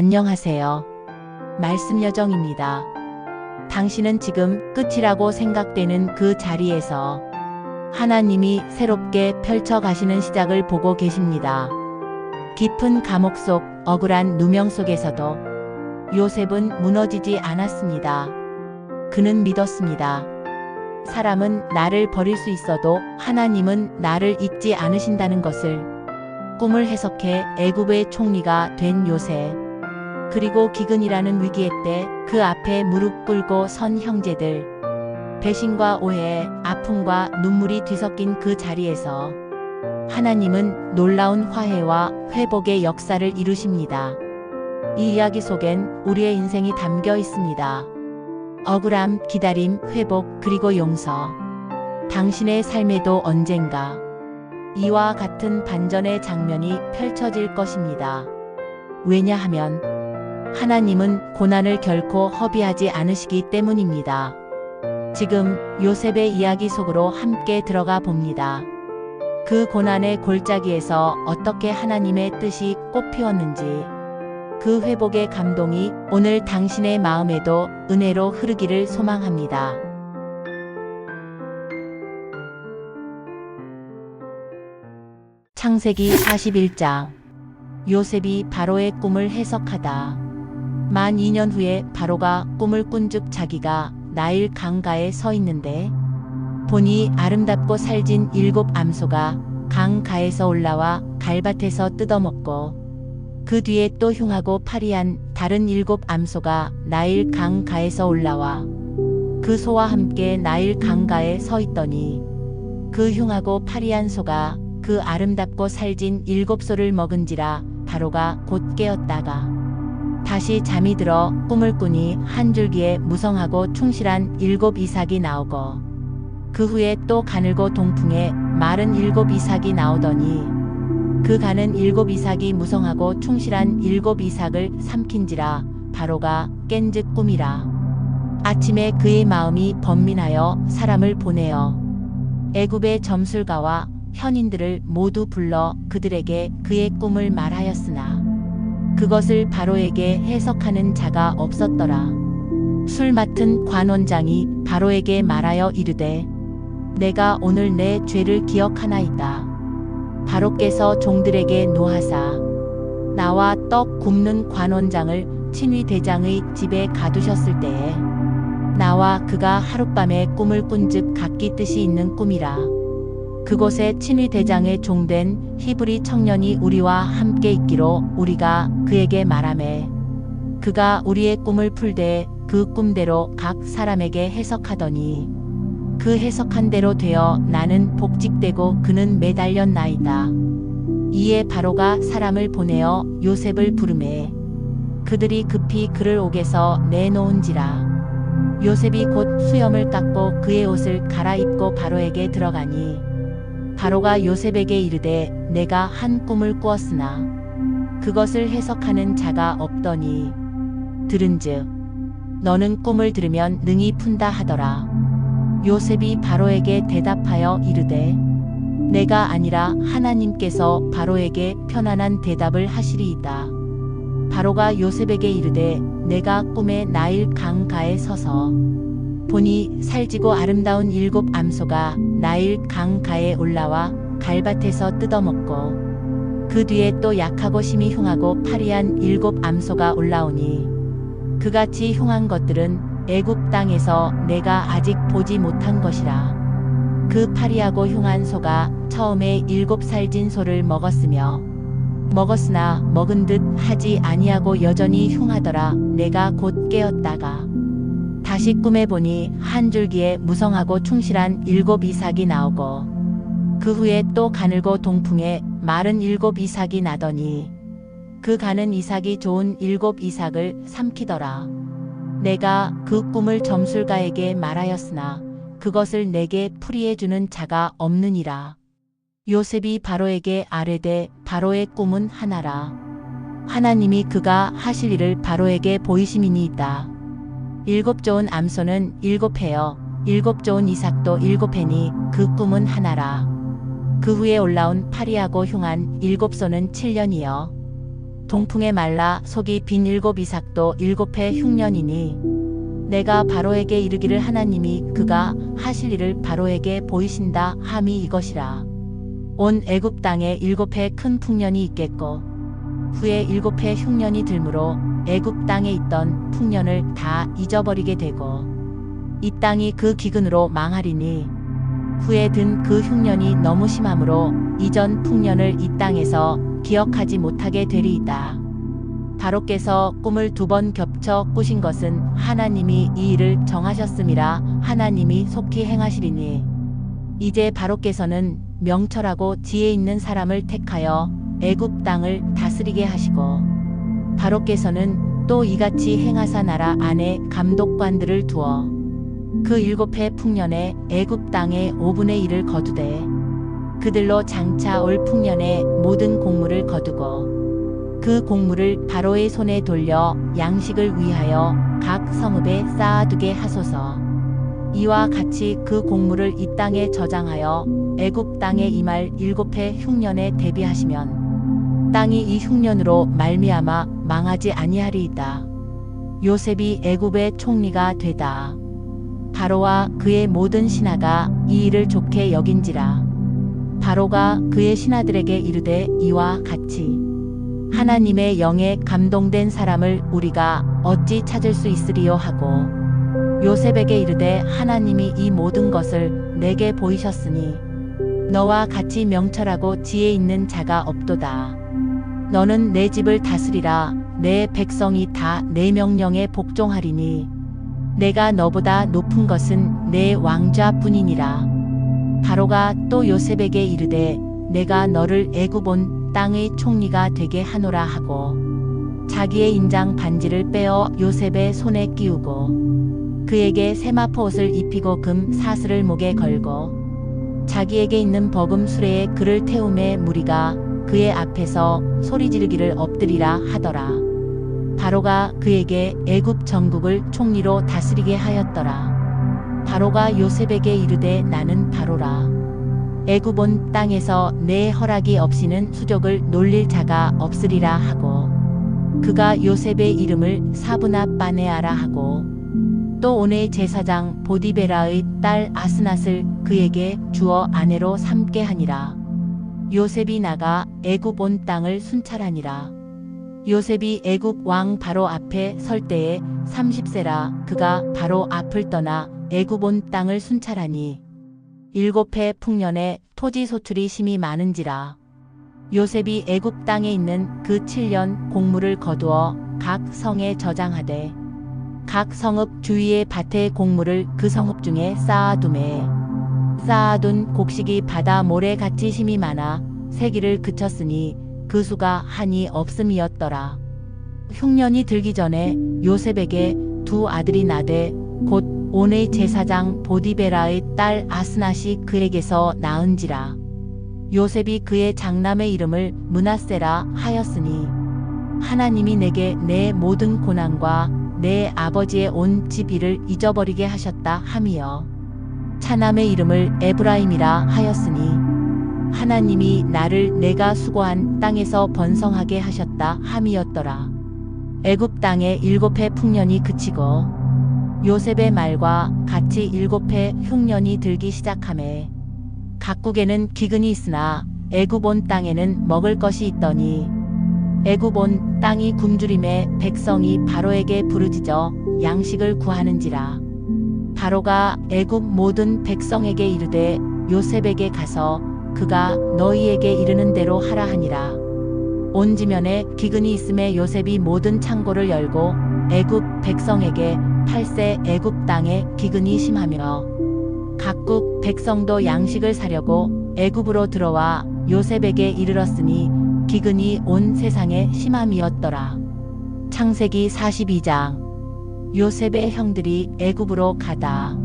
안녕하세요. 말씀 여정입니다. 당신은 지금 끝이라고 생각되는 그 자리에서 하나님이 새롭게 펼쳐 가시는 시작을 보고 계십니다. 깊은 감옥 속 억울한 누명 속에서도 요셉은 무너지지 않았습니다. 그는 믿었습니다. 사람은 나를 버릴 수 있어도 하나님은 나를 잊지 않으신다는 것을. 꿈을 해석해 애굽의 총리가 된 요셉. 그리고 기근이라는 위기의 때 그 앞에 무릎 꿇고 선 형제들. 배신과 오해, 아픔과 눈물이 뒤섞인 그 자리에서 하나님은 놀라운 화해와 회복의 역사를 이루십니다. 이 이야기 속엔 우리의 인생이 담겨 있습니다. 억울함, 기다림, 회복, 그리고 용서. 당신의 삶에도 언젠가 이와 같은 반전의 장면이 펼쳐질 것입니다. 왜냐하면 하나님은 고난을 결코 허비하지 않으시기 때문입니다. 지금 요셉의 이야기 속으로 함께 들어가 봅니다. 그 고난의 골짜기에서 어떻게 하나님의 뜻이 꽃피웠는지, 그 회복의 감동이 오늘 당신의 마음에도 은혜로 흐르기를 소망합니다. 창세기 41장. 요셉이 바로의 꿈을 해석하다. 만 2년 후에 바로가 꿈을 꾼 즉 자기가 나일 강가에 서 있는데 보니 아름답고 살진 7 암소가 강가에서 올라와 갈밭에서 뜯어먹고 그 뒤에 또 흉하고 파리한 다른 7 암소가 나일 강가에서 올라와 그 소와 함께 나일 강가에 서 있더니 그 흉하고 파리한 소가 그 아름답고 살진 7소를 먹은지라 바로가 곧 깨었다가 다시 잠이 들어 꿈을 꾸니 한 줄기에 무성하고 충실한 7 이삭이 나오고 그 후에 또 가늘고 동풍에 마른 7 이삭이 나오더니 그 가는 7 이삭이 무성하고 충실한 7 이삭을 삼킨지라 바로가 깬즉 꿈이라. 아침에 그의 마음이 번민하여 사람을 보내어 애굽의 점술가와 현인들을 모두 불러 그들에게 그의 꿈을 말하였으나 그것을 바로에게 해석하는 자가 없었더라. 술 맡은 관원장이 바로에게 말하여 이르되 내가 오늘 내 죄를 기억하나이다. 바로께서 종들에게 노하사 나와 떡 굽는 관원장을 친위 대장의 집에 가두셨을 때에 나와 그가 하룻밤에 꿈을 꾼즉 각기 뜻이 있는 꿈이라. 그곳에 친위 대장의 종된 히브리 청년이 우리와 함께 있기로 우리가 그에게 말하매 그가 우리의 꿈을 풀되 그 꿈대로 각 사람에게 해석하더니 그 해석한 대로 되어 나는 복직되고 그는 매달렸나이다. 이에 바로가 사람을 보내어 요셉을 부르매 그들이 급히 그를 옥에서 내놓은지라. 요셉이 곧 수염을 깎고 그의 옷을 갈아입고 바로에게 들어가니 바로가 요셉에게 이르되 내가 한 꿈을 꾸었으나 그것을 해석하는 자가 없더니 들은즉 너는 꿈을 들으면 능히 푼다 하더라. 요셉이 바로에게 대답하여 이르되 내가 아니라 하나님께서 바로에게 편안한 대답을 하시리이다. 바로가 요셉에게 이르되 내가 꿈에 나일 강가에 서서 보니 살지고 아름다운 7 암소가 나일 강가에 올라와 갈밭에서 뜯어먹고 그 뒤에 또 약하고 심히 흉하고 파리한 7 암소가 올라오니 그같이 흉한 것들은 애굽 땅에서 내가 아직 보지 못한 것이라. 그 파리하고 흉한 소가 처음에 7 살진 소를 먹었으나 먹은 듯 하지 아니하고 여전히 흉하더라. 내가 곧 깨었다가 다시 꿈에 보니 한 줄기에 무성하고 충실한 7 이삭이 나오고 그 후에 또 가늘고 동풍에 마른 7 이삭이 나더니 그 가는 이삭이 좋은 7 이삭을 삼키더라. 내가 그 꿈을 점술가에게 말하였으나 그것을 내게 풀이해 주는 자가 없느니라. 요셉이 바로에게 아뢰되 바로의 꿈은 하나라. 하나님이 그가 하실 일을 바로에게 보이심이니이다. 7 좋은 암소는 7 해요. 7 좋은 이삭도 7 해니 그 꿈은 하나라. 그 후에 올라온 파리하고 흉한 7 소는 7년이요. 동풍에 말라 속이 빈 7 이삭도 7해 흉년이니 내가 바로에게 이르기를 하나님이 그가 하실 일을 바로에게 보이신다 함이 이것이라. 온 애굽 땅에 7해 큰 풍년이 있겠고 후에 7해 흉년이 들므로 애굽 땅에 있던 풍년을 다 잊어버리게 되고 이 땅이 그 기근으로 망하리니 후에 든 그 흉년이 너무 심함으로 이전 풍년을 이 땅에서 기억하지 못하게 되리이다. 바로께서 꿈을 2번 겹쳐 꾸신 것은 하나님이 이 일을 정하셨음이라. 하나님이 속히 행하시리니 이제 바로께서는 명철하고 지혜 있는 사람을 택하여 애굽 땅을 다스리게 하시고 바로께서는 또 이같이 행하사 나라 안에 감독관들을 두어 그 7해 풍년에 애굽 땅의 5분의 1을 거두되 그들로 장차 올 풍년에 모든 곡물을 거두고 그 곡물을 바로의 손에 돌려 양식을 위하여 각 성읍에 쌓아두게 하소서. 이와 같이 그 곡물을 이 땅에 저장하여 애굽 땅에 임할 7해 흉년에 대비하시면 땅이 이 흉년으로 말미암아 망하지 아니하리이다. 요셉이 애굽의 총리가 되다. 바로와 그의 모든 신하가 이 일을 좋게 여긴지라. 바로가 그의 신하들에게 이르되 이와 같이 하나님의 영에 감동된 사람을 우리가 어찌 찾을 수 있으리요 하고 요셉에게 이르되 하나님이 이 모든 것을 내게 보이셨으니 너와 같이 명철하고 지혜 있는 자가 없도다. 너는 내 집을 다스리라. 내 백성이 다 내 명령에 복종하리니 내가 너보다 높은 것은 내 왕좌뿐이니라. 바로가 또 요셉에게 이르되 내가 너를 애굽 온 땅의 총리가 되게 하노라 하고 자기의 인장 반지를 빼어 요셉의 손에 끼우고 그에게 세마포 옷을 입히고 금 사슬을 목에 걸고 자기에게 있는 버금 수레에 그를 태우매 무리가 그의 앞에서 소리 지르기를 엎드리라 하더라. 바로가 그에게 애굽 전국을 총리로 다스리게 하였더라. 바로가 요셉에게 이르되 나는 바로라. 애굽 온 땅에서 내 허락이 없이는 수족을 놀릴 자가 없으리라 하고 그가 요셉의 이름을 사브나 빠네아라 하고 또 온의 제사장 보디베라의 딸 아스낫을 그에게 주어 아내로 삼게 하니라. 요셉이 나가 애굽 온 땅을 순찰하니라. 요셉이 애굽 왕 바로 앞에 설 때에 30세라. 그가 바로 앞을 떠나 애굽 온 땅을 순찰하니 7해 풍년에 토지 소출이 심히 많은지라. 요셉이 애굽 땅에 있는 그 7년 곡물을 거두어 각 성에 저장하되 각 성읍 주위의 밭의 곡물을 그 성읍 중에 쌓아두매 쌓아둔 곡식이 바다 모래같이 심이 많아 세기를 그쳤으니 그 수가 한이 없음이었더라. 흉년이 들기 전에 요셉에게 2 아들이 나되 곧 온의 제사장 보디베라의 딸 아스낫이 그에게서 낳은지라. 요셉이 그의 장남의 이름을 므낫세라 하였으니 하나님이 내게 내 모든 고난과 내 아버지의 온 집 일을 잊어버리게 하셨다 함이여. 차남의 이름을 에브라임이라 하였으니 하나님이 나를 내가 수고한 땅에서 번성하게 하셨다 함이었더라. 애굽 땅에 7해 풍년이 그치고 요셉의 말과 같이 7해 흉년이 들기 시작하매 각국에는 기근이 있으나 애굽 온 땅에는 먹을 것이 있더니 애굽 온 땅이 굶주림에 백성이 바로에게 부르짖어 양식을 구하는지라. 바로가 애굽 모든 백성에게 이르되 요셉에게 가서 그가 너희에게 이르는 대로 하라 하니라. 온 지면에 기근이 있음에 요셉이 모든 창고를 열고 애굽 백성에게 8세 애굽 땅에 기근이 심하며 각국 백성도 양식을 사려고 애굽으로 들어와 요셉에게 이르렀으니 기근이 온 세상에 심함이었더라. 창세기 42장. 요셉의 형들이 애굽으로 가다.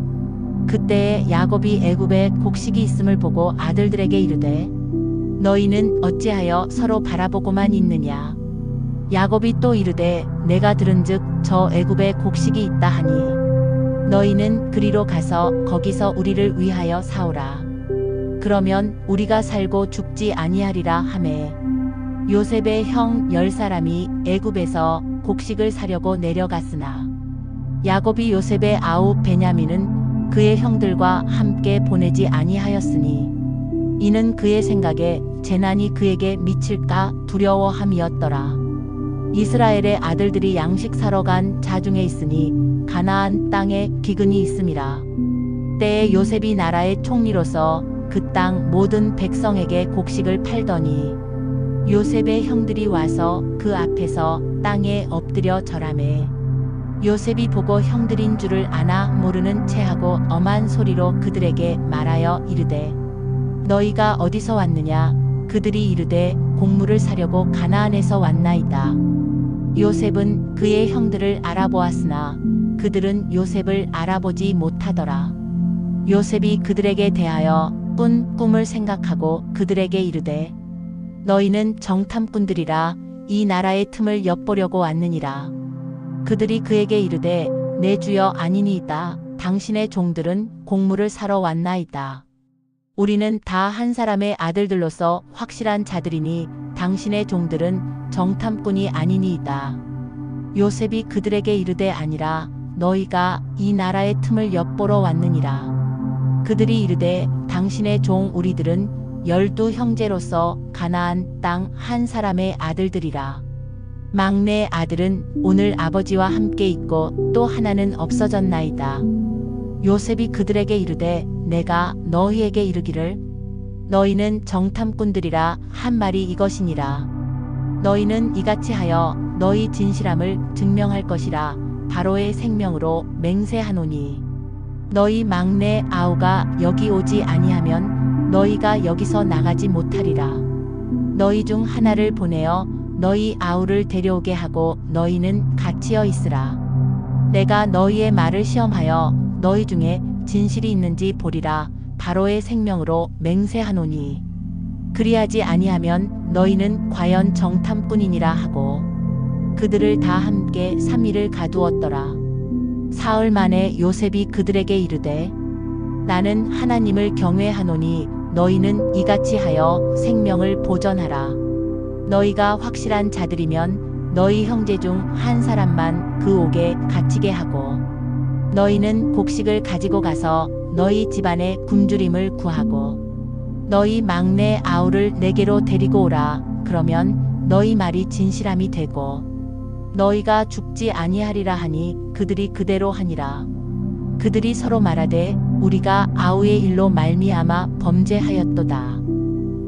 그때에 야곱이 애굽에 곡식이 있음을 보고 아들들에게 이르되 너희는 어찌하여 서로 바라보고만 있느냐. 야곱이 또 이르되 내가 들은즉 저 애굽에 곡식이 있다 하니 너희는 그리로 가서 거기서 우리를 위하여 사오라. 그러면 우리가 살고 죽지 아니하리라 하매 요셉의 형 10사람이 애굽에서 곡식을 사려고 내려갔으나 야곱이 요셉의 아우 베냐민은 그의 형들과 함께 보내지 아니하였으니 이는 그의 생각에 재난이 그에게 미칠까 두려워함이었더라. 이스라엘의 아들들이 양식 사러 간 자 중에 있으니 가나안 땅에 기근이 있음이라. 때에 요셉이 나라의 총리로서 그 땅 모든 백성에게 곡식을 팔더니 요셉의 형들이 와서 그 앞에서 땅에 엎드려 절하매 요셉이 보고 형들인 줄을 아나 모르는 체하고 엄한 소리로 그들에게 말하여 이르되 너희가 어디서 왔느냐? 그들이 이르되 곡물을 사려고 가나안에서 왔나이다. 요셉은 그의 형들을 알아보았으나 그들은 요셉을 알아보지 못하더라. 요셉이 그들에게 대하여 꾼 꿈을 생각하고 그들에게 이르되 너희는 정탐꾼들이라 이 나라의 틈을 엿보려고 왔느니라. 그들이 그에게 이르되 내 주여 아니니이다. 당신의 종들은 곡물을 사러 왔나이다. 우리는 다 한 사람의 아들들로서 확실한 자들이니 당신의 종들은 정탐꾼이 아니니이다. 요셉이 그들에게 이르되 아니라 너희가 이 나라의 틈을 엿보러 왔느니라. 그들이 이르되 당신의 종 우리들은 12 형제로서 가나안 땅 한 사람의 아들들이라. 막내 아들은 오늘 아버지와 함께 있고 또 하나는 없어졌나이다. 요셉이 그들에게 이르되 내가 너희에게 이르기를 너희는 정탐꾼들이라 한 말이 이것이니라. 너희는 이같이 하여 너희 진실함을 증명할 것이라 바로의 생명으로 맹세하노니 너희 막내 아우가 여기 오지 아니하면 너희가 여기서 나가지 못하리라. 너희 중 하나를 보내어 너희 아우를 데려오게 하고 너희는 갇히어 있으라. 내가 너희의 말을 시험하여 너희 중에 진실이 있는지 보리라. 바로의 생명으로 맹세하노니 그리하지 아니하면 너희는 과연 정탐꾼이니라 하고 그들을 다 함께 3일을 가두었더라. 사흘 만에 요셉이 그들에게 이르되 나는 하나님을 경외하노니 너희는 이같이 하여 생명을 보전하라. 너희가 확실한 자들이면 너희 형제 중 한 사람만 그 옥에 갇히게 하고 너희는 곡식을 가지고 가서 너희 집안의 굶주림을 구하고 너희 막내 아우를 내게로 데리고 오라. 그러면 너희 말이 진실함이 되고 너희가 죽지 아니하리라 하니 그들이 그대로 하니라. 그들이 서로 말하되 우리가 아우의 일로 말미암아 범죄하였도다.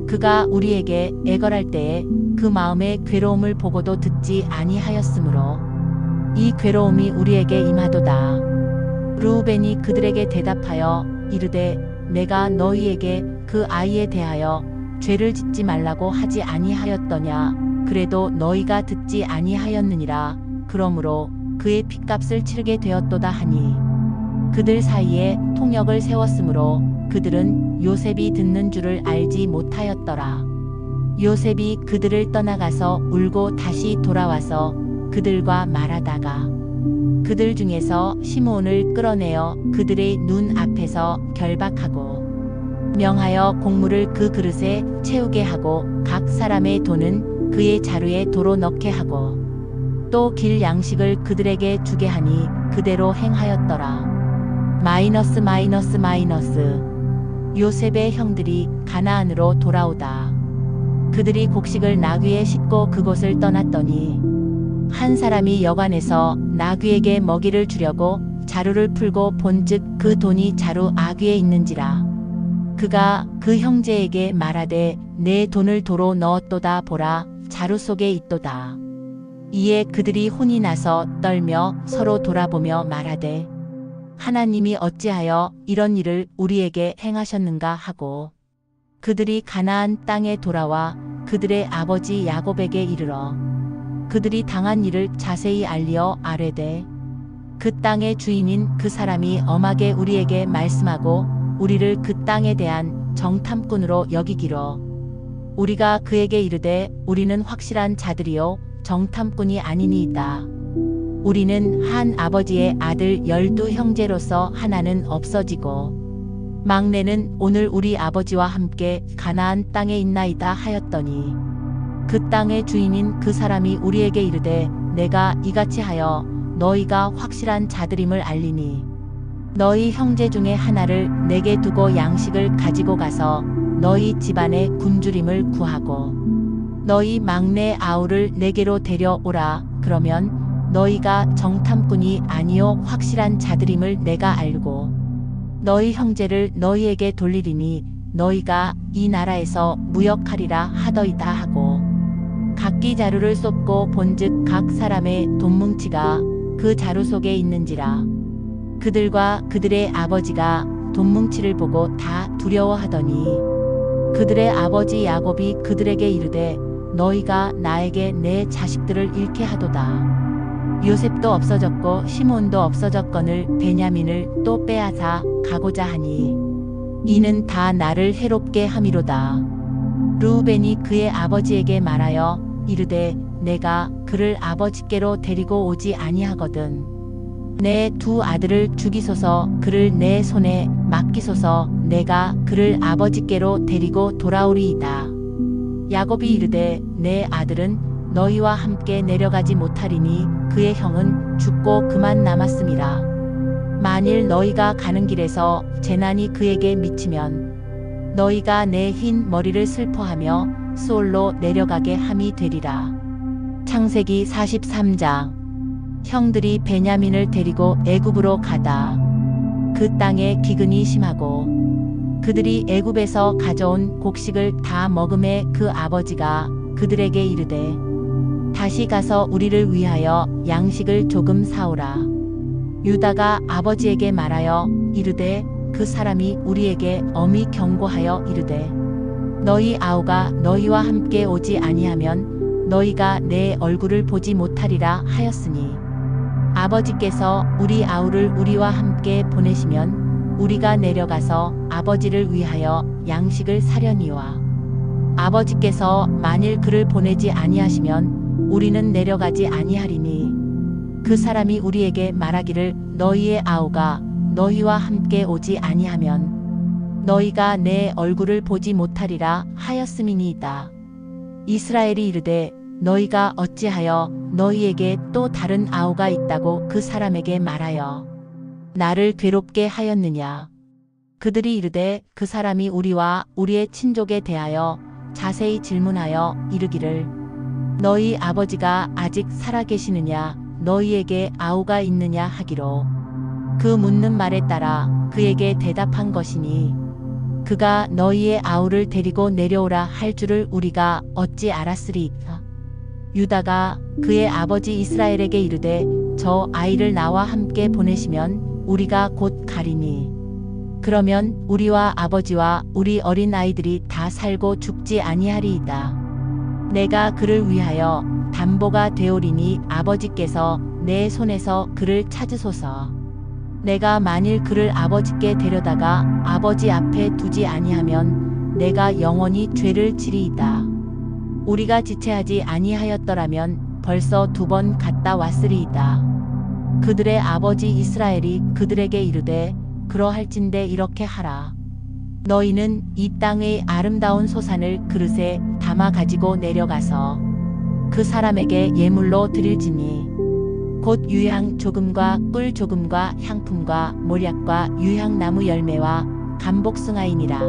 그가 우리에게 애걸할 때에 그 마음의 괴로움을 보고도 듣지 아니하였으므로 이 괴로움이 우리에게 임하도다. 르우벤이 그들에게 대답하여 이르되 내가 너희에게 그 아이에 대하여 죄를 짓지 말라고 하지 아니하였더냐. 그래도 너희가 듣지 아니하였느니라. 그러므로 그의 핏값을 치르게 되었도다 하니 그들 사이에 통역을 세웠으므로 그들은 요셉이 듣는 줄을 알지 못하였더라. 요셉이 그들을 떠나가서 울고 다시 돌아와서 그들과 말하다가 그들 중에서 시므온을 끌어내어 그들의 눈 앞에서 결박하고 명하여 곡물을 그 그릇에 채우게 하고 각 사람의 돈은 그의 자루에 도로 넣게 하고 또 길 양식을 그들에게 주게 하니 그대로 행하였더라. 마이너스 요셉의 형들이 가나안으로 돌아오다. 그들이 곡식을 나귀에 싣고 그곳을 떠났더니 한 사람이 여관에서 나귀에게 먹이를 주려고 자루를 풀고 본즉 그 돈이 자루 아귀에 있는지라. 그가 그 형제에게 말하되 내 돈을 도로 넣었도다. 보라, 자루 속에 있도다. 이에 그들이 혼이 나서 떨며 서로 돌아보며 말하되 하나님이 어찌하여 이런 일을 우리에게 행하셨는가 하고 그들이 가나안 땅에 돌아와 그들의 아버지 야곱에게 이르러 그들이 당한 일을 자세히 알리어 아뢰되 그 땅의 주인인 그 사람이 엄하게 우리에게 말씀하고 우리를 그 땅에 대한 정탐꾼으로 여기기로 우리가 그에게 이르되 우리는 확실한 자들이요 정탐꾼이 아니니이다. 우리는 한 아버지의 아들 12 형제로서 하나는 없어지고 막내는 오늘 우리 아버지와 함께 가나안 땅에 있나이다 하였더니 그 땅의 주인인 그 사람이 우리에게 이르되 내가 이같이 하여 너희가 확실한 자들임을 알리니 너희 형제 중에 하나를 내게 두고 양식을 가지고 가서 너희 집안의 굶주림을 구하고 너희 막내 아우를 내게로 데려오라. 그러면 너희가 정탐꾼이 아니요 확실한 자들임을 내가 알고 너희 형제를 너희에게 돌리리니 너희가 이 나라에서 무역하리라 하더이다 하고 각기 자루를 쏟고 본즉 각 사람의 돈뭉치가 그 자루 속에 있는지라. 그들과 그들의 아버지가 돈뭉치를 보고 다 두려워하더니 그들의 아버지 야곱이 그들에게 이르되 너희가 나에게 내 자식들을 잃게 하도다. 요셉도 없어졌고 시몬도 없어졌거늘 베냐민을 또 빼앗아 가고자 하니 이는 다 나를 해롭게 함이로다. 르우벤이 그의 아버지에게 말하여 이르되 내가 그를 아버지께로 데리고 오지 아니하거든. 내 두 아들을 죽이소서. 그를 내 손에 맡기소서. 내가 그를 아버지께로 데리고 돌아오리이다. 야곱이 이르되 내 아들은 너희와 함께 내려가지 못하리니 그의 형은 죽고 그만 남았음이라. 만일 너희가 가는 길에서 재난이 그에게 미치면 너희가 내 흰 머리를 슬퍼하며 수올로 내려가게 함이 되리라. 창세기 43장. 형들이 베냐민을 데리고 애굽으로 가다. 그 땅에 기근이 심하고 그들이 애굽에서 가져온 곡식을 다 먹음에 그 아버지가 그들에게 이르되 다시 가서 우리를 위하여 양식을 조금 사오라. 유다가 아버지에게 말하여 이르되 그 사람이 우리에게 엄히 경고하여 이르되 너희 아우가 너희와 함께 오지 아니하면 너희가 내 얼굴을 보지 못하리라 하였으니 아버지께서 우리 아우를 우리와 함께 보내시면 우리가 내려가서 아버지를 위하여 양식을 사려니와 아버지께서 만일 그를 보내지 아니하시면 우리는 내려가지 아니하리니 그 사람이 우리에게 말하기를 너희의 아우가 너희와 함께 오지 아니하면 너희가 내 얼굴을 보지 못하리라 하였음이니이다. 이스라엘이 이르되 너희가 어찌하여 너희에게 또 다른 아우가 있다고 그 사람에게 말하여 나를 괴롭게 하였느냐. 그들이 이르되 그 사람이 우리와 우리의 친족에 대하여 자세히 질문하여 이르기를 너희 아버지가 아직 살아 계시느냐 너희에게 아우가 있느냐 하기로 그 묻는 말에 따라 그에게 대답한 것이니 그가 너희의 아우를 데리고 내려오라 할 줄을 우리가 어찌 알았으리이까. 유다가 그의 아버지 이스라엘에게 이르되 저 아이를 나와 함께 보내시면 우리가 곧 가리니 그러면 우리와 아버지와 우리 어린 아이들이 다 살고 죽지 아니하리이다. 내가 그를 위하여 담보가 되오리니 아버지께서 내 손에서 그를 찾으소서. 내가 만일 그를 아버지께 데려다가 아버지 앞에 두지 아니하면 내가 영원히 죄를 지리이다. 우리가 지체하지 아니하였더라면 벌써 2번 갔다 왔으리이다. 그들의 아버지 이스라엘이 그들에게 이르되 그러할진대 이렇게 하라. 너희는 이 땅의 아름다운 소산을 그릇에 담아 가지고 내려가서 그 사람에게 예물로 드릴지니 곧 유향 조금과 꿀 조금과 향품과 몰약과 유향나무 열매와 감복숭아이니라.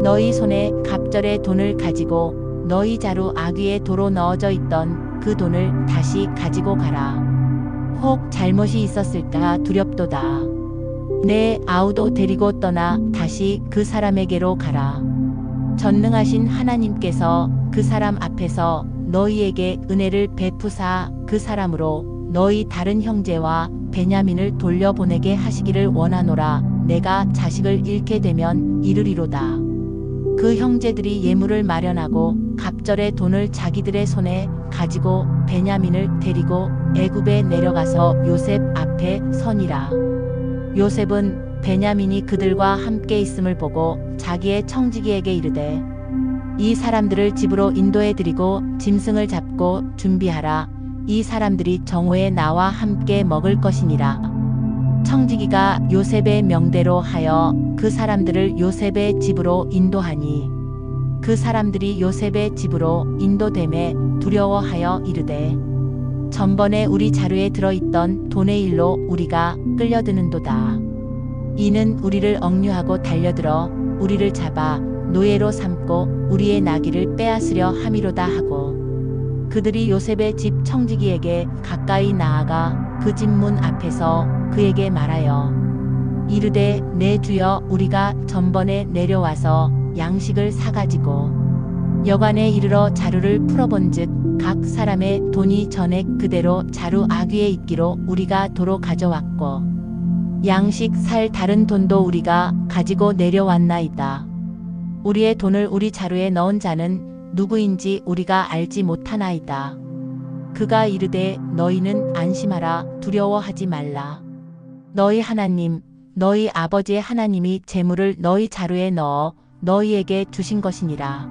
너희 손에 갑절의 돈을 가지고 너희 자루 아귀에 도로 넣어져 있던 그 돈을 다시 가지고 가라. 혹 잘못이 있었을까 두렵도다. 내 아우도 데리고 떠나 다시 그 사람에게로 가라. 전능하신 하나님께서 그 사람 앞에서 너희에게 은혜를 베푸사 그 사람으로 너희 다른 형제와 베냐민을 돌려보내게 하시기를 원하노라. 내가 자식을 잃게 되면 이르리로다. 그 형제들이 예물을 마련하고 갑절의 돈을 자기들의 손에 가지고 베냐민을 데리고 애굽에 내려가서 요셉 앞에 서니라. 요셉은 베냐민이 그들과 함께 있음을 보고 자기의 청지기에게 이르되 이 사람들을 집으로 인도해 드리고 짐승을 잡고 준비하라. 이 사람들이 정오에 나와 함께 먹을 것이니라. 청지기가 요셉의 명대로 하여 그 사람들을 요셉의 집으로 인도하니 그 사람들이 요셉의 집으로 인도됨에 두려워하여 이르되 전번에 우리 자루에 들어있던 돈의 일로 우리가 끌려드는도다. 이는 우리를 억류하고 달려들어 우리를 잡아 노예로 삼고 우리의 나귀를 빼앗으려 함이로다 하고 그들이 요셉의 집 청지기에게 가까이 나아가 그 집 문 앞에서 그에게 말하여 이르되 내 주여 우리가 전번에 내려와서 양식을 사가지고 여관에 이르러 자루를 풀어본즉 각 사람의 돈이 전액 그대로 자루 아귀에 있기로 우리가 도로 가져왔고 양식 살 다른 돈도 우리가 가지고 내려왔나이다. 우리의 돈을 우리 자루에 넣은 자는 누구인지 우리가 알지 못하나이다. 그가 이르되 너희는 안심하라 두려워하지 말라. 너희 하나님 너희 아버지의 하나님이 재물을 너희 자루에 넣어 너희에게 주신 것이니라.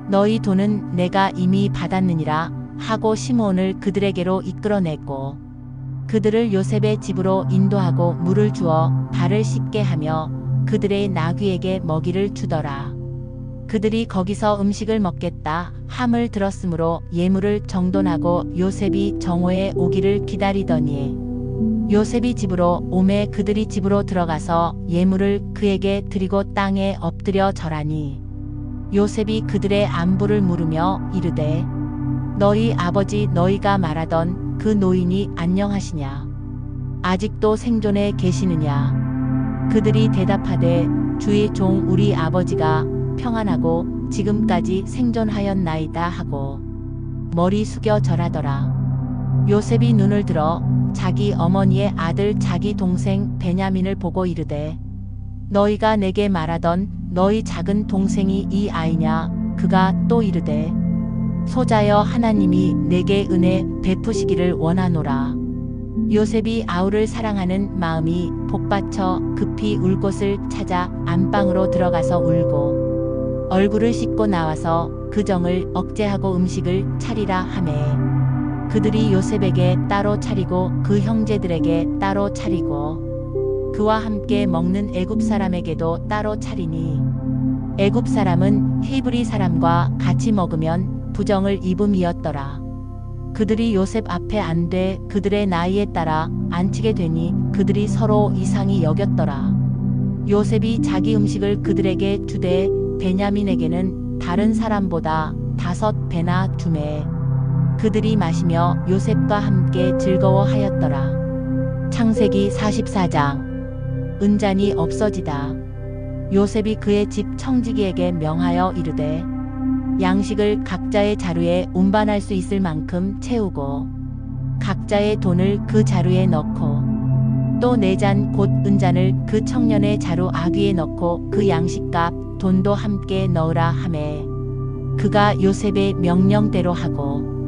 너희 돈은 내가 이미 받았느니라 하고 시므온을 그들에게로 이끌어내고 그들을 요셉의 집으로 인도하고 물을 주어 발을 씻게 하며 그들의 나귀에게 먹이를 주더라. 그들이 거기서 음식을 먹겠다 함을 들었으므로 예물을 정돈하고 요셉이 정오에 오기를 기다리더니 요셉이 집으로 오매 그들이 집으로 들어가서 예물을 그에게 드리고 땅에 엎드려 절하니 요셉이 그들의 안부를 물으며 이르되 너희 아버지 너희가 말하던 그 노인이 안녕하시냐? 아직도 생존해 계시느냐? 그들이 대답하되 주의 종 우리 아버지가 평안하고 지금까지 생존하였나이다 하고 머리 숙여 절하더라. 요셉이 눈을 들어 자기 어머니의 아들 자기 동생 베냐민을 보고 이르되 너희가 내게 말하던 너희 작은 동생이 이 아이냐? 그가 또 이르되 소자여 하나님이 내게 은혜 베푸시기를 원하노라. 요셉이 아우를 사랑하는 마음이 복받쳐 급히 울 곳을 찾아 안방으로 들어가서 울고 얼굴을 씻고 나와서 그 정을 억제하고 음식을 차리라 하매 그들이 요셉에게 따로 차리고 그 형제들에게 따로 차리고 그와 함께 먹는 애굽 사람에게도 따로 차리니 애굽 사람은 히브리 사람과 같이 먹으면 부정을 입음이었더라. 그들이 요셉 앞에 앉되 그들의 나이에 따라 앉히게 되니 그들이 서로 이상히 여겼더라. 요셉이 자기 음식을 그들에게 주되 베냐민에게는 다른 사람보다 5배나 주매 그들이 마시며 요셉과 함께 즐거워하였더라. 창세기 44장. 은잔이 없어지다. 요셉이 그의 집 청지기에게 명하여 이르되 양식을 각자의 자루에 운반할 수 있을 만큼 채우고 각자의 돈을 그 자루에 넣고 또 4잔 곧 은잔을 그 청년의 자루 아귀에 넣고 그 양식값 돈도 함께 넣으라 하매 그가 요셉의 명령대로 하고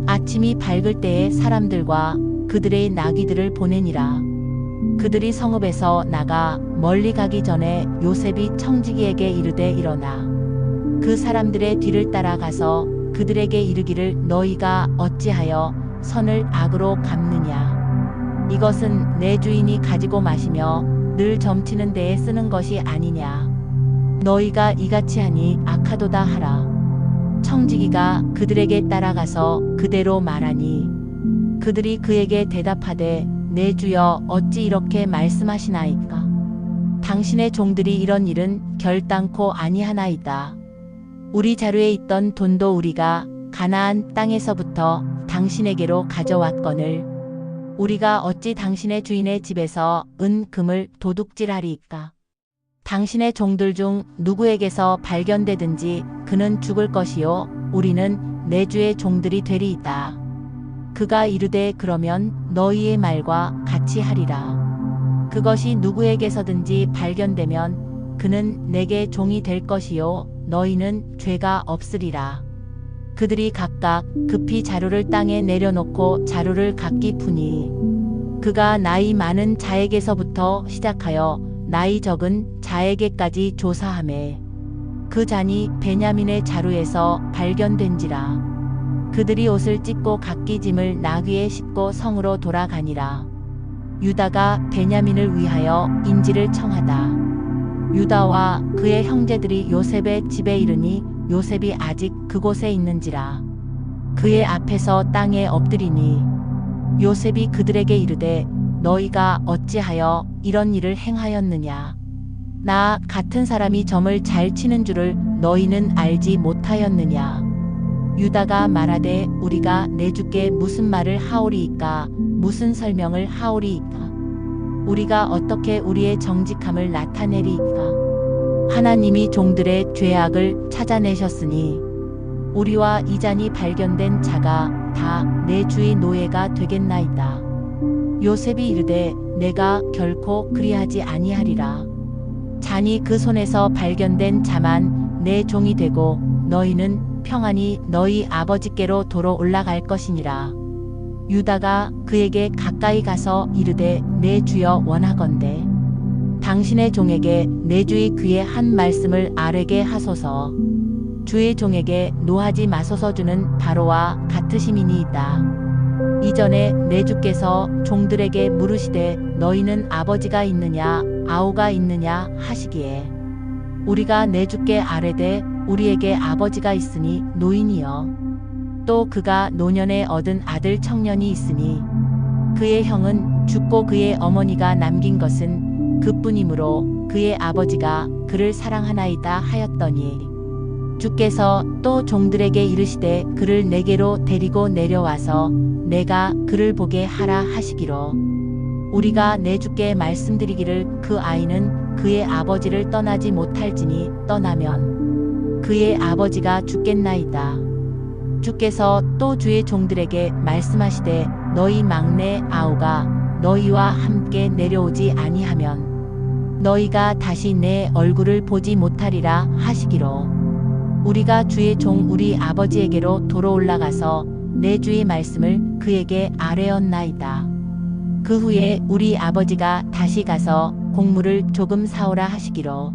아침이 밝을 때에 사람들과 그들의 나귀들을 보내니라. 그들이 성읍에서 나가 멀리 가기 전에 요셉이 청지기에게 이르되 일어나 그 사람들의 뒤를 따라가서 그들에게 이르기를 너희가 어찌하여 선을 악으로 갚느냐? 이것은 내 주인이 가지고 마시며 늘 점치는 데에 쓰는 것이 아니냐? 너희가 이같이 하니 악하도다 하라. 청지기가 그들에게 따라가서 그대로 말하니 그들이 그에게 대답하되 내 주여 어찌 이렇게 말씀하시나이까? 당신의 종들이 이런 일은 결단코 아니하나이다. 우리 자루에 있던 돈도 우리가 가나안 땅에서부터 당신에게로 가져왔거늘 우리가 어찌 당신의 주인의 집에서 은 금을 도둑질하리이까? 당신의 종들 중 누구에게서 발견되든지 그는 죽을 것이요 우리는 내 주의 종들이 되리이다. 그가 이르되 그러면 너희의 말과 같이 하리라. 그것이 누구에게서든지 발견되면 그는 내게 종이 될 것이요 너희는 죄가 없으리라. 그들이 각각 급히 자루를 땅에 내려놓고 자루를 각기 푸니 그가 나이 많은 자에게서부터 시작하여 나이 적은 자에게까지 조사하매 그 잔이 베냐민의 자루에서 발견된지라. 그들이 옷을 찢고 각기 짐을 나귀에 싣고 성으로 돌아가니라. 유다가 베냐민을 위하여 인지를 청하다. 유다와 그의 형제들이 요셉의 집에 이르니 요셉이 아직 그곳에 있는지라. 그의 앞에서 땅에 엎드리니 요셉이 그들에게 이르되 너희가 어찌하여 이런 일을 행하였느냐. 나 같은 사람이 점을 잘 치는 줄을 너희는 알지 못하였느냐. 유다가 말하되 우리가 내 주께 무슨 말을 하오리이까 무슨 설명을 하오리이까. 우리가 어떻게 우리의 정직함을 나타내리이까. 하나님이 종들의 죄악을 찾아내셨으니 우리와 이 잔이 발견된 자가 다 내 주의 노예가 되겠나이다. 요셉이 이르되 내가 결코 그리하지 아니하리라. 잔이 그 손에서 발견된 자만 내 종이 되고 너희는 평안히 너희 아버지께로 도로 올라갈 것이니라. 유다가 그에게 가까이 가서 이르되 내 주여 원하건대 당신의 종에게 내 주의 귀에 한 말씀을 아뢰게 하소서. 주의 종에게 노하지 마소서. 주는 바로와 같으심이니이다. 이전에 내 주께서 종들에게 물으시되 너희는 아버지가 있느냐 아우가 있느냐 하시기에 우리가 내 주께 아뢰되 우리에게 아버지가 있으니 노인이여 또 그가 노년에 얻은 아들 청년이 있으니 그의 형은 죽고 그의 어머니가 남긴 것은 그뿐이므로 그의 아버지가 그를 사랑하나이다 하였더니 주께서 또 종들에게 이르시되 그를 내게로 데리고 내려와서 내가 그를 보게 하라 하시기로 우리가 내 주께 말씀드리기를 그 아이는 그의 아버지를 떠나지 못할지니 떠나면 그의 아버지가 죽겠나이다. 주께서 또 주의 종들에게 말씀하시되 너희 막내 아우가 너희와 함께 내려오지 아니하면 너희가 다시 내 얼굴을 보지 못하리라 하시기로 우리가 주의 종 우리 아버지에게로 도로 올라가서 내 주의 말씀을 그에게 아뢰었나이다. 그 후에 우리 아버지가 다시 가서 곡물을 조금 사오라 하시기로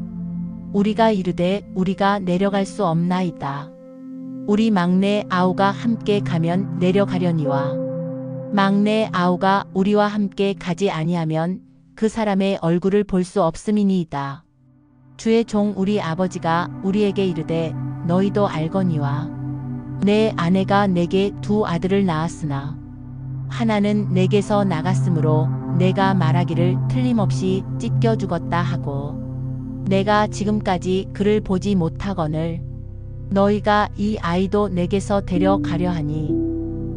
우리가 이르되 우리가 내려갈 수 없나이다. 우리 막내 아우가 함께 가면 내려가려니와 막내 아우가 우리와 함께 가지 아니하면 그 사람의 얼굴을 볼 수 없음이니이다. 주의 종 우리 아버지가 우리에게 이르되 너희도 알거니와 내 아내가 내게 두 아들을 낳았으나 하나는 내게서 나갔으므로 내가 말하기를 틀림없이 찢겨 죽었다 하고 내가 지금까지 그를 보지 못하거늘 너희가 이 아이도 내게서 데려가려 하니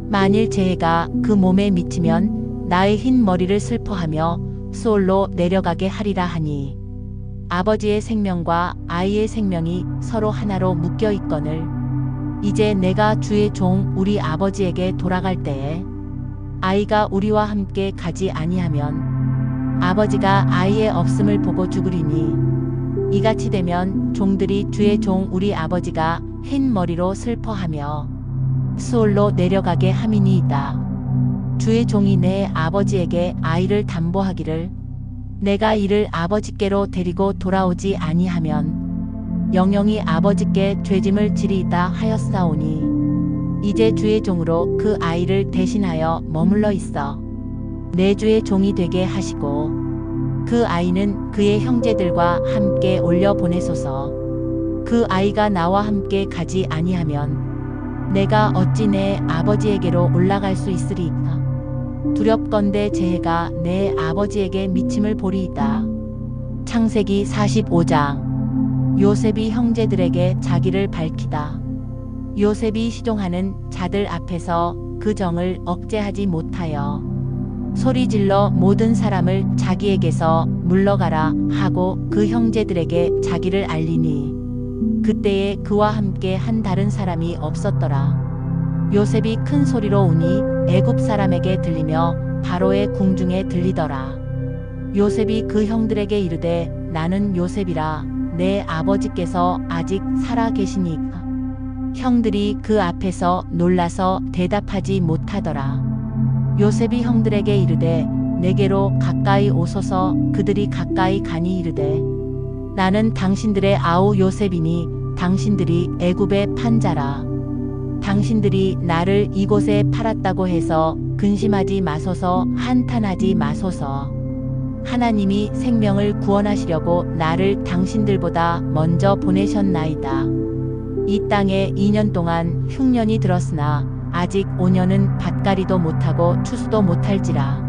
만일 재해가 그 몸에 미치면 나의 흰 머리를 슬퍼하며 수올로 내려가게 하리라 하니 아버지의 생명과 아이의 생명이 서로 하나로 묶여 있거늘 이제 내가 주의 종 우리 아버지에게 돌아갈 때에 아이가 우리와 함께 가지 아니하면 아버지가 아이의 없음을 보고 죽으리니 이같이 되면 종들이 주의 종 우리 아버지가 흰 머리로 슬퍼하며 수올로 내려가게 함이니이다. 주의 종이 내 아버지에게 아이를 담보하기를 내가 이를 아버지께로 데리고 돌아오지 아니하면 영영이 아버지께 죄짐을 지리이다 하였사오니 이제 주의 종으로 그 아이를 대신하여 머물러 있어 내 주의 종이 되게 하시고 그 아이는 그의 형제들과 함께 올려 보내소서. 그 아이가 나와 함께 가지 아니하면 내가 어찌 내 아버지에게로 올라갈 수 있으리이까. 두렵건대 재해가 내 아버지에게 미침을 보리이다. 창세기 45장. 요셉이 형제들에게 자기를 밝히다. 요셉이 시종하는 자들 앞에서 그 정을 억제하지 못하여 소리질러 모든 사람을 자기에게서 물러가라 하고 그 형제들에게 자기를 알리니 그때에 그와 함께 한 다른 사람이 없었더라. 요셉이 큰 소리로 우니 애굽 사람에게 들리며 바로의 궁중에 들리더라. 요셉이 그 형들에게 이르되 나는 요셉이라. 내 아버지께서 아직 살아 계시니까. 형들이 그 앞에서 놀라서 대답하지 못하더라. 요셉이 형들에게 이르되 내게로 가까이 오소서. 그들이 가까이 가니 이르되 나는 당신들의 아우 요셉이니 당신들이 애굽의 판자라. 당신들이 나를 이곳에 팔았다고 해서 근심하지 마소서. 한탄하지 마소서. 하나님이 생명을 구원하시려고 나를 당신들보다 먼저 보내셨나이다. 이 땅에 2년 동안 흉년이 들었으나 아직 5년은 밭갈이도 못하고 추수도 못할지라.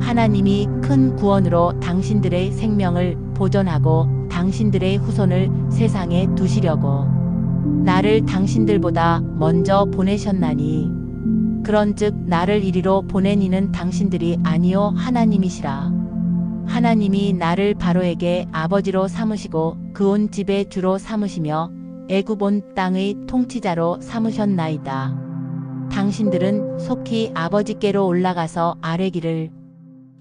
하나님이 큰 구원으로 당신들의 생명을 보존하고 당신들의 후손을 세상에 두시려고 나를 당신들보다 먼저 보내셨나니 그런즉 나를 이리로 보낸 이는 당신들이 아니요 하나님이시라. 하나님이 나를 바로에게 아버지로 삼으시고 그 온 집의 주로 삼으시며 애굽 온 땅의 통치자로 삼으셨나이다. 당신들은 속히 아버지께로 올라가서 아뢰기를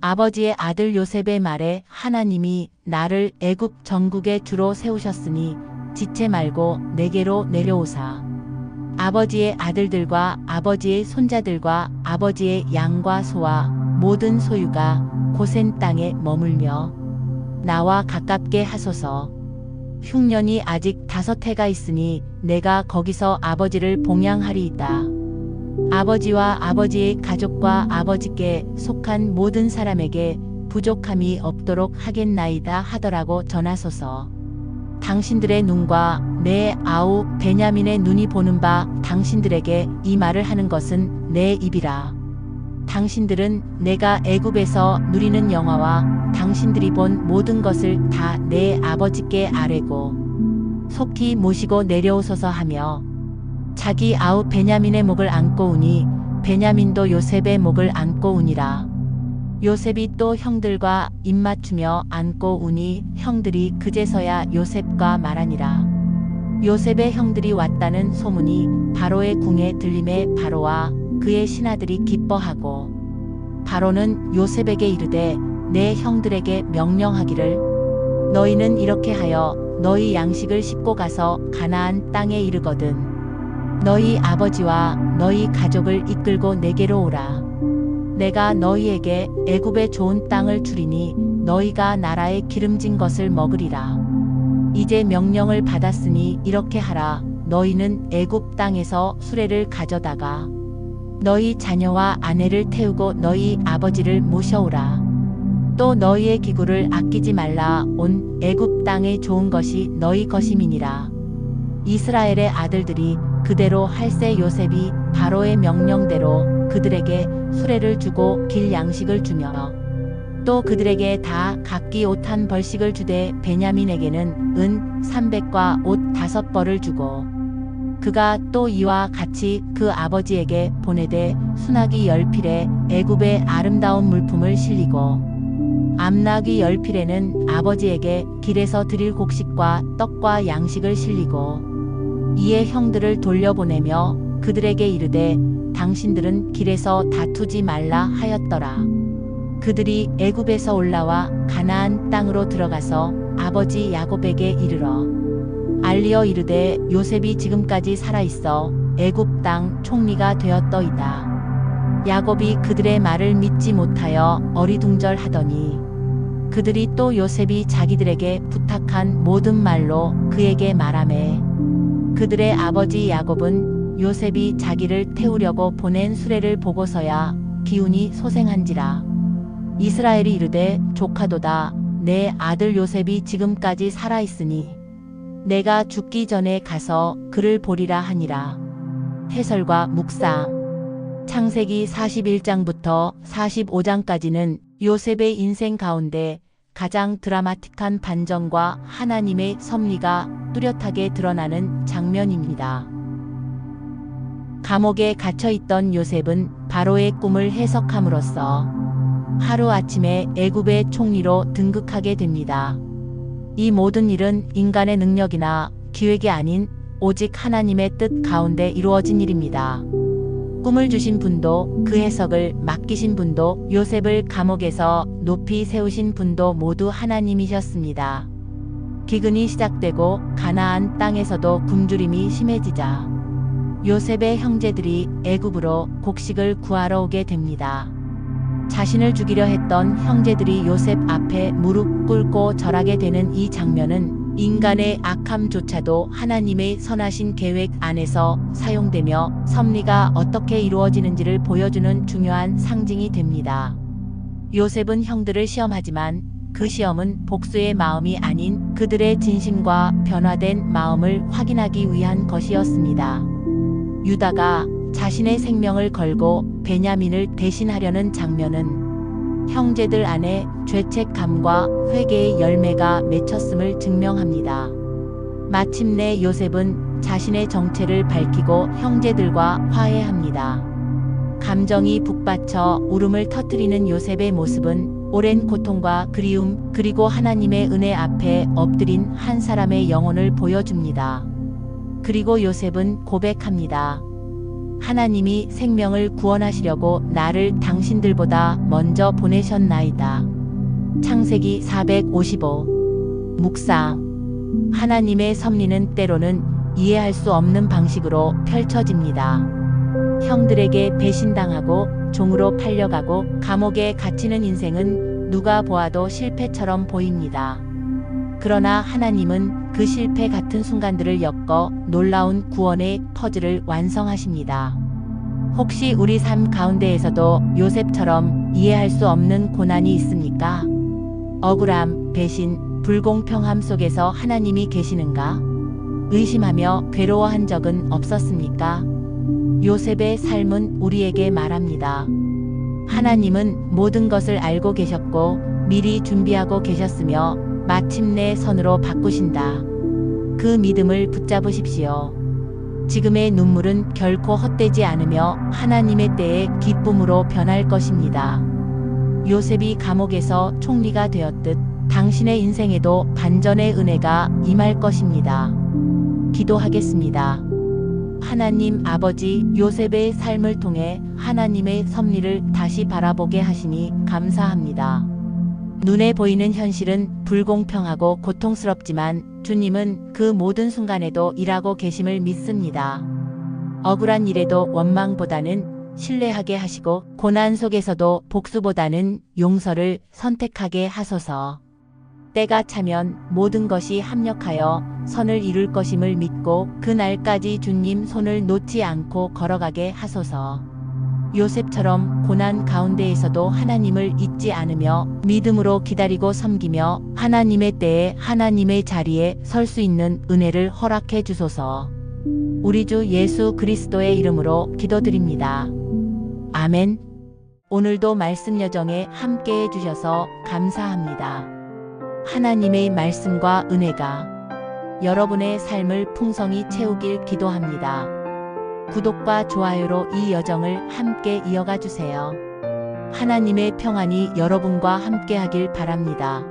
아버지의 아들 요셉의 말에 하나님이 나를 애굽 전국의 주로 세우셨으니 지체 말고 내게로 내려오사 아버지의 아들들과 아버지의 손자들과 아버지의 양과 소와 모든 소유가 고센 땅에 머물며 나와 가깝게 하소서. 흉년이 아직 5해가 있으니 내가 거기서 아버지를 봉양하리이다. 아버지와 아버지의 가족과 아버지께 속한 모든 사람에게 부족함이 없도록 하겠나이다 하더라고 전하소서. 당신들의 눈과 내 아우 베냐민의 눈이 보는 바 당신들에게 이 말을 하는 것은 내 입이라. 당신들은 내가 애굽에서 누리는 영화와 당신들이 본 모든 것을 다 내 아버지께 아뢰고 속히 모시고 내려오소서 하며 자기 아우 베냐민의 목을 안고 우니 베냐민도 요셉의 목을 안고 우니라. 요셉이 또 형들과 입맞추며 안고 우니 형들이 그제서야 요셉과 말하니라. 요셉의 형들이 왔다는 소문이 바로의 궁에 들림에 바로와 그의 신하들이 기뻐하고 바로는 요셉에게 이르되 내 형들에게 명령하기를 너희는 이렇게 하여 너희 양식을 싣고 가서 가나안 땅에 이르거든 너희 아버지와 너희 가족을 이끌고 내게로 오라. 내가 너희에게 애굽의 좋은 땅을 주리니 너희가 나라의 기름진 것을 먹으리라. 이제 명령을 받았으니 이렇게 하라. 너희는 애굽 땅에서 수레를 가져다가 너희 자녀와 아내를 태우고 너희 아버지를 모셔오라. 또 너희의 기구를 아끼지 말라. 온 애굽 땅의 좋은 것이 너희 것임이니라. 이스라엘의 아들들이 그대로 할세. 요셉이 바로의 명령대로 그들에게 수레를 주고 길 양식을 주며 또 그들에게 다 각기 옷 한 벌씩을 주되 베냐민에게는 은 300과 옷 5벌을 주고 그가 또 이와 같이 그 아버지에게 보내되 수나기 10필에 애굽의 아름다운 물품을 실리고 암나귀 10필에는 아버지에게 길에서 드릴 곡식과 떡과 양식을 실리고 이에 형들을 돌려보내며 그들에게 이르되 당신들은 길에서 다투지 말라 하였더라. 그들이 애굽에서 올라와 가나안 땅으로 들어가서 아버지 야곱에게 이르러 알리어 이르되 요셉이 지금까지 살아있어 애굽 땅 총리가 되었더이다. 야곱이 그들의 말을 믿지 못하여 어리둥절하더니 그들이 또 요셉이 자기들에게 부탁한 모든 말로 그에게 말하매 그들의 아버지 야곱은 요셉이 자기를 태우려고 보낸 수레를 보고서야 기운이 소생한지라. 이스라엘이 이르되 조카도다. 내 아들 요셉이 지금까지 살아있으니 내가 죽기 전에 가서 그를 보리라 하니라. 해설과 묵상. 창세기 41장부터 45장까지는 요셉의 인생 가운데 가장 드라마틱한 반전과 하나님의 섭리가 뚜렷하게 드러나는 장면입니다. 감옥에 갇혀있던 요셉은 바로의 꿈을 해석함으로써 하루아침에 애굽의 총리로 등극하게 됩니다. 이 모든 일은 인간의 능력이나 기획이 아닌 오직 하나님의 뜻 가운데 이루어진 일입니다. 꿈을 주신 분도 그 해석을 맡기신 분도 요셉을 감옥에서 높이 세우신 분도 모두 하나님이셨습니다. 기근이 시작되고 가나안 땅에서도 굶주림이 심해지자 요셉의 형제들이 애굽으로 곡식을 구하러 오게 됩니다. 자신을 죽이려 했던 형제들이 요셉 앞에 무릎 꿇고 절하게 되는 이 장면은 인간의 악함조차도 하나님의 선하신 계획 안에서 사용되며 섭리가 어떻게 이루어지는지를 보여주는 중요한 상징이 됩니다. 요셉은 형들을 시험하지만 그 시험은 복수의 마음이 아닌 그들의 진심과 변화된 마음을 확인하기 위한 것이었습니다. 유다가 자신의 생명을 걸고 베냐민을 대신하려는 장면은 형제들 안에 죄책감과 회개의 열매가 맺혔음을 증명합니다. 마침내 요셉은 자신의 정체를 밝히고 형제들과 화해합니다. 감정이 북받쳐 울음을 터뜨리는 요셉의 모습은 오랜 고통과 그리움 그리고 하나님의 은혜 앞에 엎드린 한 사람의 영혼을 보여줍니다. 그리고 요셉은 고백합니다. 하나님이 생명을 구원하시려고 나를 당신들보다 먼저 보내셨나이다. 창세기 455. 묵상. 하나님의 섭리는 때로는 이해할 수 없는 방식으로 펼쳐집니다. 형들에게 배신당하고 종으로 팔려가고 감옥에 갇히는 인생은 누가 보아도 실패처럼 보입니다. 그러나 하나님은 그 실패 같은 순간들을 엮어 놀라운 구원의 퍼즐을 완성하십니다. 혹시 우리 삶 가운데에서도 요셉처럼 이해할 수 없는 고난이 있습니까? 억울함, 배신, 불공평함 속에서 하나님이 계시는가? 의심하며 괴로워한 적은 없었습니까? 요셉의 삶은 우리에게 말합니다. 하나님은 모든 것을 알고 계셨고 미리 준비하고 계셨으며 마침내 선으로 바꾸신다. 그 믿음을 붙잡으십시오. 지금의 눈물은 결코 헛되지 않으며 하나님의 때에 기쁨으로 변할 것입니다. 요셉이 감옥에서 총리가 되었듯 당신의 인생에도 반전의 은혜가 임할 것입니다. 기도하겠습니다. 하나님 아버지, 요셉의 삶을 통해 하나님의 섭리를 다시 바라보게 하시니 감사합니다. 눈에 보이는 현실은 불공평하고 고통스럽지만 주님은 그 모든 순간에도 일하고 계심을 믿습니다. 억울한 일에도 원망보다는 신뢰하게 하시고 고난 속에서도 복수보다는 용서를 선택하게 하소서. 때가 차면 모든 것이 합력하여 선을 이룰 것임을 믿고 그날까지 주님 손을 놓지 않고 걸어가게 하소서. 요셉처럼 고난 가운데에서도 하나님을 잊지 않으며 믿음으로 기다리고 섬기며 하나님의 때에 하나님의 자리에 설 수 있는 은혜를 허락해 주소서. 우리 주 예수 그리스도의 이름으로 기도드립니다. 아멘. 오늘도 말씀 여정에 함께해 주셔서 감사합니다. 하나님의 말씀과 은혜가 여러분의 삶을 풍성히 채우길 기도합니다. 구독과 좋아요로 이 여정을 함께 이어가 주세요. 하나님의 평안이 여러분과 함께 하길 바랍니다.